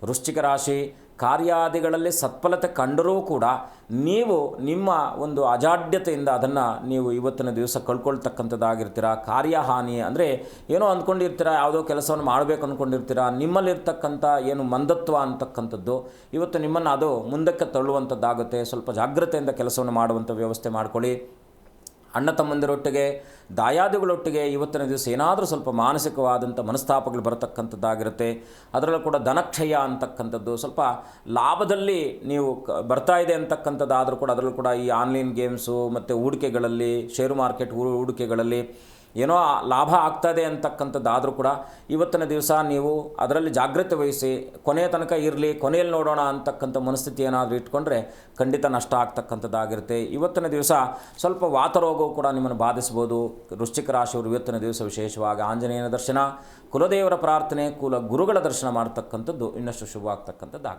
ವೃಶ್ಚಿಕ ರಾಶಿ, ಕಾರ್ಯಾದಿಗಳಲ್ಲಿ ಸತ್ಫಲತೆ ಕಂಡರೂ ಕೂಡ ನೀವು ನಿಮ್ಮ ಒಂದು ಅಜಾಡ್ಯತೆಯಿಂದ ಅದನ್ನು ನೀವು ಇವತ್ತಿನ ದಿವಸ ಕಳ್ಕೊಳ್ತಕ್ಕಂಥದ್ದಾಗಿರ್ತೀರ. ಕಾರ್ಯಹಾನಿ ಅಂದರೆ ಏನೋ ಅಂದ್ಕೊಂಡಿರ್ತೀರ, ಯಾವುದೋ ಕೆಲಸವನ್ನು ಮಾಡಬೇಕು ಅಂದ್ಕೊಂಡಿರ್ತೀರ, ನಿಮ್ಮಲ್ಲಿರ್ತಕ್ಕಂಥ ಏನು ಮಂದತ್ವ ಅಂತಕ್ಕಂಥದ್ದು ಇವತ್ತು ನಿಮ್ಮನ್ನು ಅದು ಮುಂದಕ್ಕೆ ತಳ್ಳುವಂಥದ್ದಾಗುತ್ತೆ. ಸ್ವಲ್ಪ ಜಾಗ್ರತೆಯಿಂದ ಕೆಲಸವನ್ನು ಮಾಡುವಂಥ ವ್ಯವಸ್ಥೆ ಮಾಡ್ಕೊಳ್ಳಿ. ಅಣ್ಣ ತಮ್ಮಂದಿರೊಟ್ಟಿಗೆ, ದಾಯಾದಿಗಳೊಟ್ಟಿಗೆ ಇವತ್ತಿನ ದಿವಸ ಏನಾದರೂ ಸ್ವಲ್ಪ ಮಾನಸಿಕವಾದಂಥ ಮನಸ್ತಾಪಗಳು ಬರತಕ್ಕಂಥದ್ದಾಗಿರುತ್ತೆ. ಅದರಲ್ಲೂ ಕೂಡ ಧನಕ್ಷಯ ಅಂತಕ್ಕಂಥದ್ದು ಸ್ವಲ್ಪ ಲಾಭದಲ್ಲಿ ನೀವು ಬರ್ತಾ ಇದೆ ಅಂತಕ್ಕಂಥದ್ದಾದರೂ ಕೂಡ ಅದರಲ್ಲೂ ಕೂಡ ಈ ಆನ್ಲೈನ್ ಗೇಮ್ಸು ಮತ್ತು ಹೂಡಿಕೆಗಳಲ್ಲಿ, ಶೇರು ಮಾರ್ಕೆಟ್ ಹೂಡಿಕೆಗಳಲ್ಲಿ ಏನೋ ಲಾಭ ಆಗ್ತದೆ ಅಂತಕ್ಕಂಥದ್ದಾದರೂ ಕೂಡ ಇವತ್ತಿನ ದಿವಸ ನೀವು ಅದರಲ್ಲಿ ಜಾಗ್ರತೆ ವಹಿಸಿ ಕೊನೆಯ ತನಕ ಇರಲಿ, ಕೊನೆಯಲ್ಲಿ ನೋಡೋಣ ಅಂತಕ್ಕಂಥ ಮನಸ್ಥಿತಿ ಏನಾದರೂ ಇಟ್ಕೊಂಡ್ರೆ ಖಂಡಿತ ನಷ್ಟ ಆಗ್ತಕ್ಕಂಥದ್ದಾಗಿರುತ್ತೆ. ಇವತ್ತಿನ ದಿವಸ ಸ್ವಲ್ಪ ವಾತರೋಗವು ಕೂಡ ನಿಮ್ಮನ್ನು ಬಾಧಿಸ್ಬೋದು. ವೃಶ್ಚಿಕ ರಾಶಿಯವರು ಇವತ್ತಿನ ದಿವಸ ವಿಶೇಷವಾಗಿ ಆಂಜನೇಯನ ದರ್ಶನ, ಕುಲದೇವರ ಪ್ರಾರ್ಥನೆ, ಕುಲ ಗುರುಗಳ ದರ್ಶನ ಮಾಡ್ತಕ್ಕಂಥದ್ದು ಇನ್ನಷ್ಟು ಶುಭ ಆಗ್ತಕ್ಕಂಥದ್ದಾಗುತ್ತೆ.